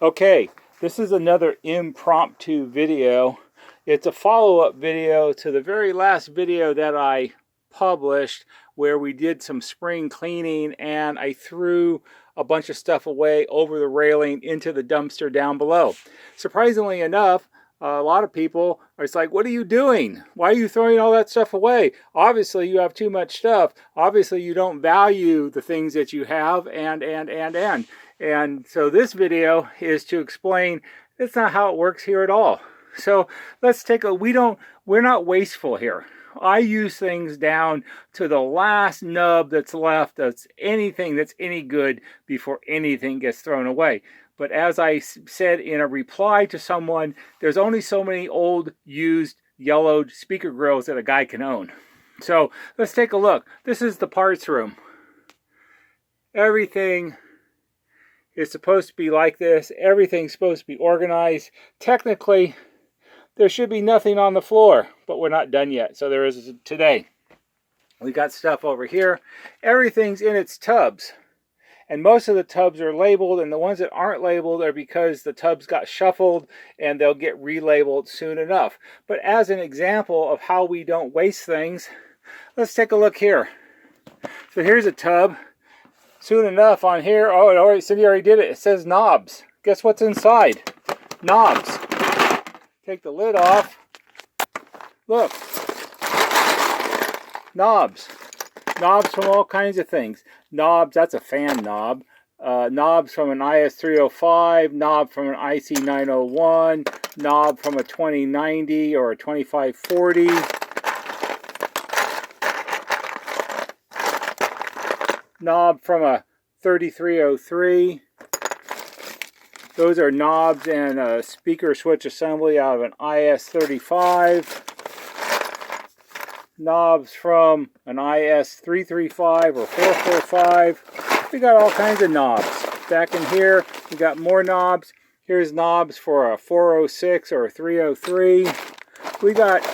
Okay, this is another impromptu video. It's a follow-up video to the very last video that I published where we did some spring cleaning and I threw a bunch of stuff away over the railing into the dumpster down below. Surprisingly enough, a lot of people are just like, what are you doing? Why are you throwing all that stuff away? Obviously you have too much stuff. Obviously you don't value the things that you have and so this video is to explain it's not how it works here at all. So let's take a, we're not wasteful here. I use things down to the last nub that's left, that's anything that's any good before anything gets thrown away. But as I said in a reply to someone, there's only so many old, used, yellowed speaker grills that a guy can own. So let's take a look. This is the parts room. Everything is supposed to be like this. Everything's supposed to be organized. Technically, there should be nothing on the floor, but we're not done yet. So there is today. We got stuff over here. Everything's in its tubs. And most of the tubs are labeled, and the ones that aren't labeled are because the tubs got shuffled and they'll get relabeled soon enough. But as an example of how we don't waste things, let's take a look here. So here's a tub. Soon enough on here, oh, Cindy already did it. It says knobs. Guess what's inside? Knobs. Take the lid off. Look. Knobs. Knobs from all kinds of things. Knobs, that's a fan knob. Knobs from an IS305. Knob from an IC901. Knob from a 2090 or a 2540. Knob from a 3303. Those are knobs and a speaker switch assembly out of an IS35. Knobs from an IS335 or 445. We got all kinds of knobs. Back in here, we got more knobs. Here's knobs for a 406 or a 303. We got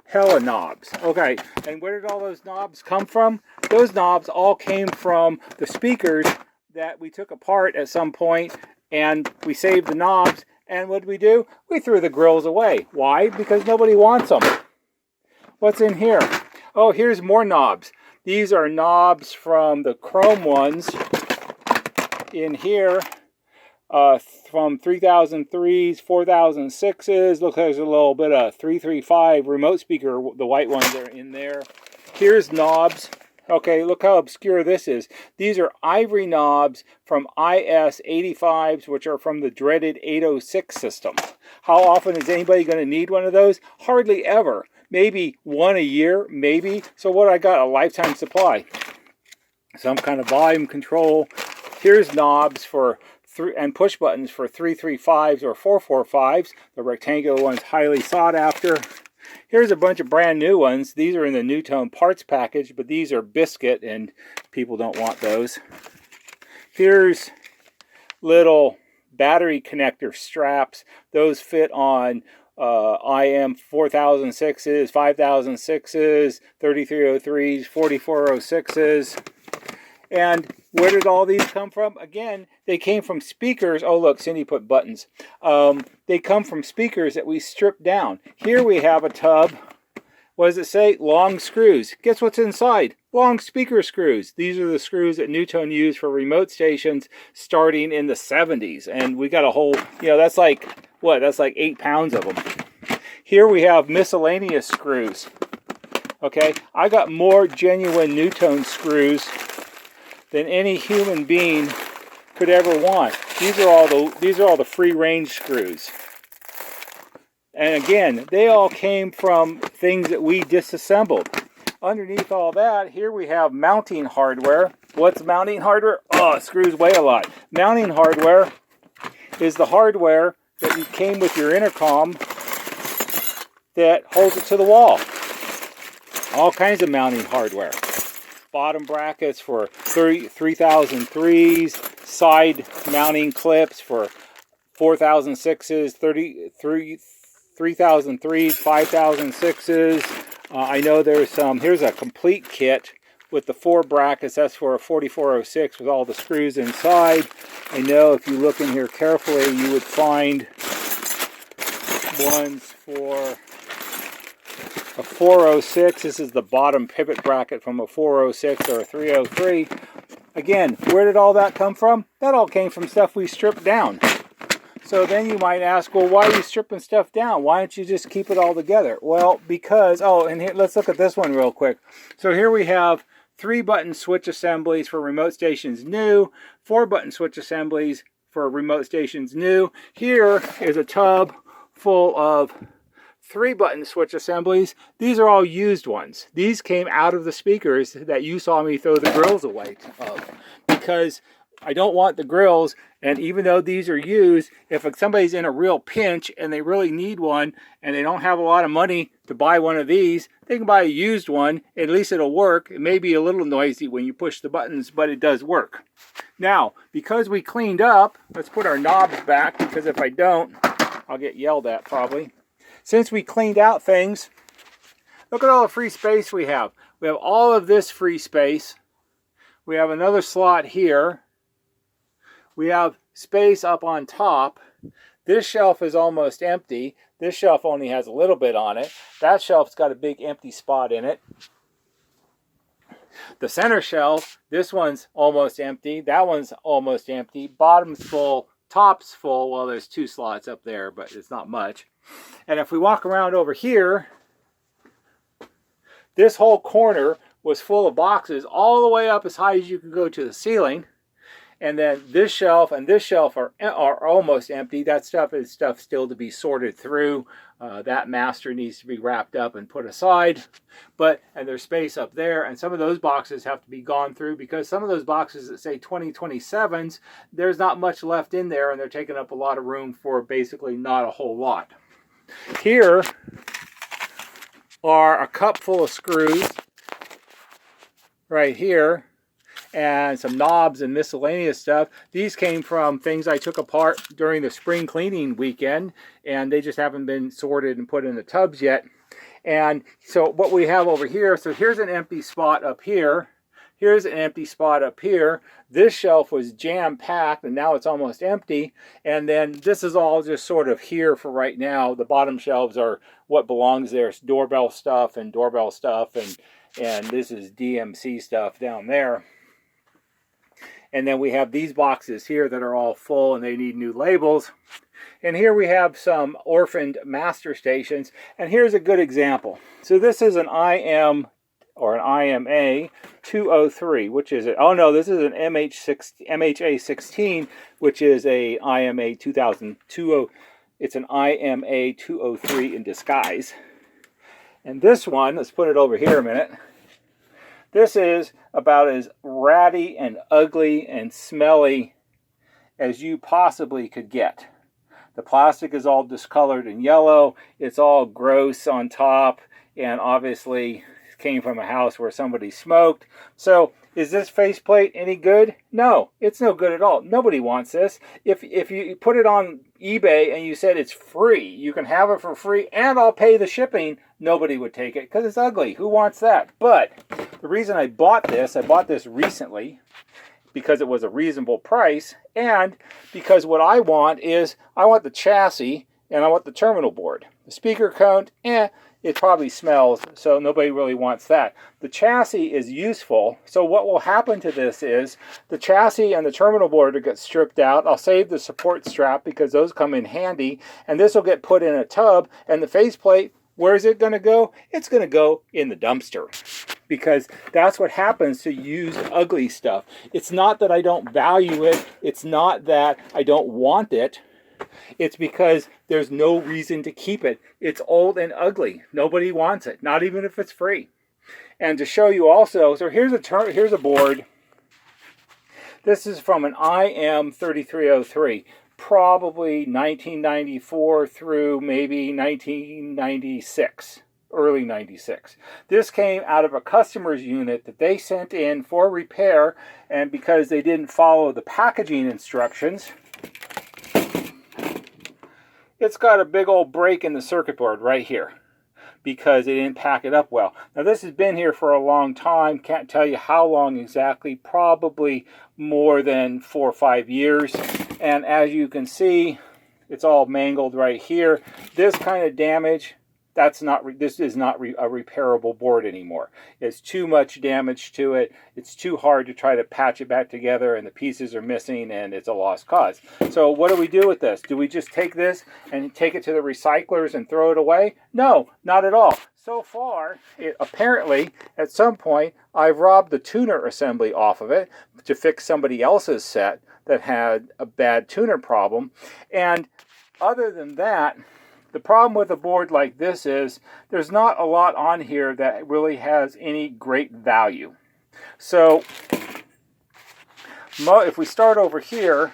hella knobs. Okay, and where did all those knobs come from? Those knobs all came from the speakers that we took apart at some point, and we saved the knobs, and what did we do? We threw the grills away. Why? Because nobody wants them. What's in here? Oh, here's more knobs. These are knobs from the chrome ones in here. From 3003s, 4006s. Look, there's a little bit of 335 remote speaker. The white ones are in there. Here's knobs. Okay, look how obscure this is. These are ivory knobs from IS85s, which are from the dreaded 806 system. How often is anybody going to need one of those? Hardly ever. Maybe one a year, maybe. So what I got? A lifetime supply. Some kind of volume control. Here's knobs for and push buttons for 335s or 445s. The rectangular ones highly sought after. Here's a bunch of brand new ones. These are in the NuTone parts package, but these are biscuit and people don't want those. Here's little battery connector straps. Those fit on IM 4006s, 5006s, 3303s, 4406s. And where did all these come from? Again, they came from speakers. Oh, look, Cindy put buttons. They come from speakers that we stripped down. Here we have a tub. What does it say? Long screws. Guess what's inside? Long speaker screws. These are the screws that NuTone used for remote stations starting in the 70s. And we got a whole, that's like, what? That's like 8 pounds of them. Here we have miscellaneous screws. Okay, I got more genuine NuTone screws than any human being could ever want. These are all the free range screws. And again, they all came from things that we disassembled. Underneath all that, here we have mounting hardware. What's mounting hardware? Oh, it screws weigh a lot. Mounting hardware is the hardware that came with your intercom that holds it to the wall. All kinds of mounting hardware. Bottom brackets for 3003s, side mounting clips for 4006s, 3003s, 5006s. I know there's some, here's a complete kit with the 4 brackets. That's for a 4406 with all the screws inside. I know if you look in here carefully, you would find ones for a 406. This is the bottom pivot bracket from a 406 or a 303. Again, where did all that come from? That all came from stuff we stripped down. So then you might ask, well, why are you stripping stuff down? Why don't you just keep it all together? Well, because, oh, and here, let's look at this one real quick. So here we have 3-button switch assemblies for remote stations new, 4-button switch assemblies for remote stations new. Here is a tub full of 3-button switch assemblies. These are all used ones. These came out of the speakers that you saw me throw the grills away of, because I don't want the grills, and even though these are used, if somebody's in a real pinch and they really need one and they don't have a lot of money to buy one of these, they can buy a used one. At least it'll work. It may be a little noisy when you push the buttons, but it does work. Now, because we cleaned up, let's put our knobs back, because if I don't, I'll get yelled at probably. Since we cleaned out things, look at all the free space we have. We have all of this free space. We have another slot here. We have space up on top. This shelf is almost empty. This shelf only has a little bit on it. That shelf's got a big empty spot in it. The center shelf, this one's almost empty. That one's almost empty. Bottom's full, top's full. Well, there's 2 slots up there, but it's not much. And if we walk around over here, this whole corner was full of boxes all the way up as high as you could go to the ceiling. And then this shelf and this shelf are almost empty. That stuff is stuff still to be sorted through. That master needs to be wrapped up and put aside. And there's space up there. And some of those boxes have to be gone through, because some of those boxes that say 2027s, there's not much left in there, and they're taking up a lot of room for basically not a whole lot. Here are a cup full of screws right here, and some knobs and miscellaneous stuff. These came from things I took apart during the spring cleaning weekend, and they just haven't been sorted and put in the tubs yet. And so what we have over here, so here's an empty spot up here. Here's an empty spot up here. This shelf was jam-packed, and now it's almost empty. And then this is all just sort of here for right now. The bottom shelves are what belongs there. It's doorbell stuff, and this is DMC stuff down there. And then we have these boxes here that are all full and they need new labels. And here we have some orphaned master stations. And here's a good example. So this is an IM or an IMA 203, which is it? Oh no, this is an MHA 16, which is a IMA 2020. It's an IMA 203 in disguise. And this one, let's put it over here a minute. This is about as ratty and ugly and smelly as you possibly could get. The plastic is all discolored and yellow. It's all gross on top, and obviously it came from a house where somebody smoked. So is this faceplate any good? No, it's no good at all. Nobody wants this. If you put it on eBay and you said it's free, you can have it for free and I'll pay the shipping, nobody would take it because it's ugly. Who wants that? But the reason I bought this recently because it was a reasonable price, and because what I want is, I want the chassis and I want the terminal board. The speaker cone, it probably smells, so nobody really wants that. The chassis is useful, so what will happen to this is, the chassis and the terminal board will get stripped out. I'll save the support strap because those come in handy, and this will get put in a tub, and the faceplate, where is it going to go? It's going to go in the dumpster. Because that's what happens to used ugly stuff. It's not that I don't value it. It's not that I don't want it. It's because there's no reason to keep it. It's old and ugly. Nobody wants it, not even if it's free. And to show you also, so here's a board. This is from an IM3303, probably 1994 through maybe 1996. Early 96. This came out of a customer's unit that they sent in for repair, and because they didn't follow the packaging instructions, it's got a big old break in the circuit board right here. because they didn't pack it up well. Now this has been here for a long time. Can't tell you how long exactly, probably more than 4 or 5 years. And as you can see, it's all mangled right here. This kind of damage, this is not a repairable board anymore. It's too much damage to it. It's too hard to try to patch it back together, and the pieces are missing, and it's a lost cause. So what do we do with this? Do we just take this and take it to the recyclers and throw it away? No, not at all. So far, apparently, at some point, I've robbed the tuner assembly off of it to fix somebody else's set that had a bad tuner problem. And other than that, the problem with a board like this is there's not a lot on here that really has any great value. So if we start over here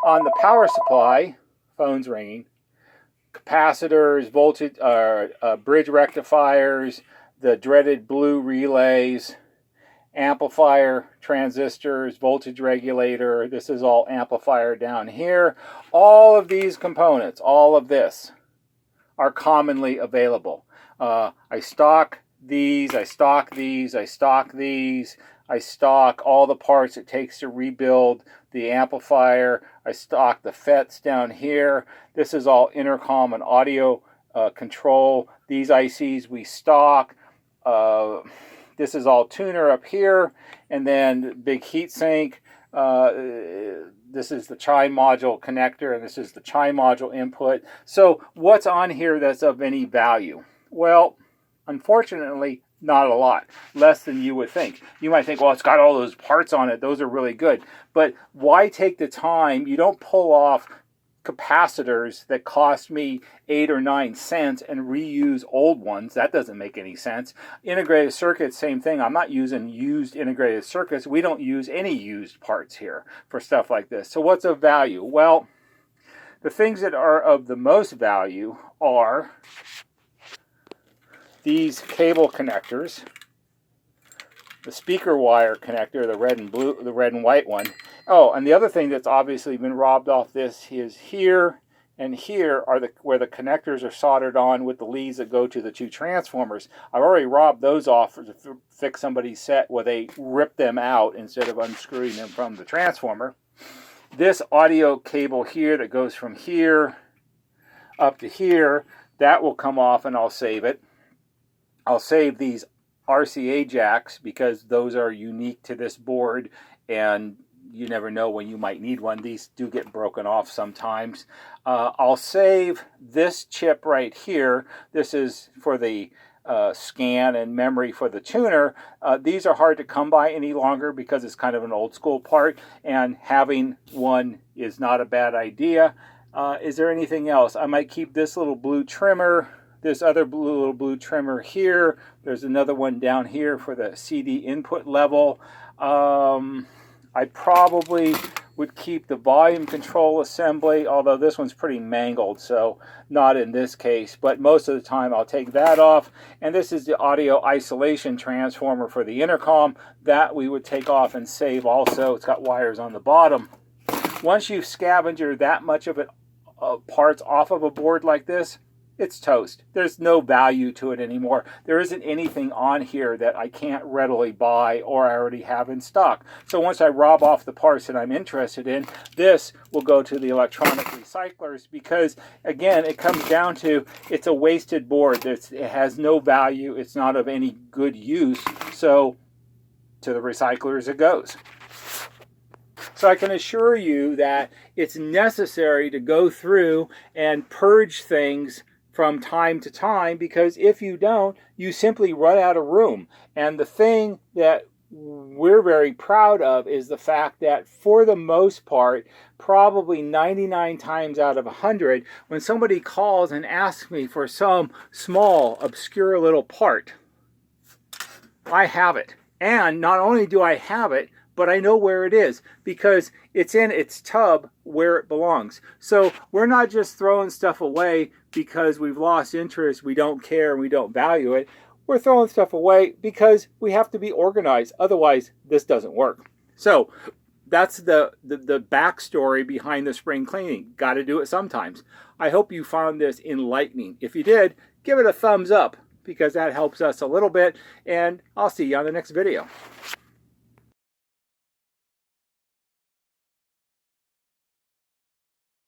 on the power supply, phone's ringing, capacitors, voltage, bridge rectifiers, the dreaded blue relays, amplifier, transistors, voltage regulator. This is all amplifier down here. All of these components, all of this, are commonly available. I stock these, I stock these, I stock these, I stock all the parts it takes to rebuild the amplifier. I stock the FETs down here. This is all intercom and audio control. These ICs we stock. This is all tuner up here, and then big heat sink. This is the Chime module connector, and this is the Chime module input. So what's on here that's of any value? Well, unfortunately, not a lot. Less than you would think. You might think, well, it's got all those parts on it. Those are really good. But why take the time? You don't pull off capacitors that cost me 8 or 9 cents and reuse old ones. That doesn't make any sense. Integrated circuits, same thing. I'm not using used integrated circuits. We don't use any used parts here for stuff like this. So what's of value? Well, the things that are of the most value are these cable connectors, the speaker wire connector, the red and blue, the red and white one. Oh, and the other thing that's obviously been robbed off this is here and here are where the connectors are soldered on with the leads that go to the 2 transformers. I've already robbed those off to fix somebody's set where they rip them out instead of unscrewing them from the transformer. This audio cable here that goes from here up to here, that will come off, and I'll save it. I'll save these RCA jacks because those are unique to this board, and you never know when you might need one. These do get broken off sometimes. I'll save this chip right here. This is for the scan and memory for the tuner. These are hard to come by any longer because it's kind of an old school part, and having one is not a bad idea. Is there anything else? I might keep this little blue trimmer, this other little blue trimmer here. There's another one down here for the CD input level. I probably would keep the volume control assembly, although this one's pretty mangled, so not in this case. But most of the time I'll take that off. And this is the audio isolation transformer for the intercom. That we would take off and save also. It's got wires on the bottom. Once you've scavenged that much of it, parts off of a board like this, it's toast. There's no value to it anymore. There isn't anything on here that I can't readily buy or I already have in stock. So once I rob off the parts that I'm interested in, this will go to the electronic recyclers because, again, it comes down to it's a wasted board. It has no value. It's not of any good use. So to the recyclers it goes. So I can assure you that it's necessary to go through and purge things from time to time, because if you don't, you simply run out of room. And the thing that we're very proud of is the fact that for the most part, probably 99 times out of 100, when somebody calls and asks me for some small, obscure little part, I have it. And not only do I have it, but I know where it is because it's in its tub where it belongs. So we're not just throwing stuff away because we've lost interest, we don't care, we don't value it. We're throwing stuff away because we have to be organized. Otherwise, this doesn't work. So that's the backstory behind the spring cleaning. Got to do it sometimes. I hope you found this enlightening. If you did, give it a thumbs up because that helps us a little bit. And I'll see you on the next video.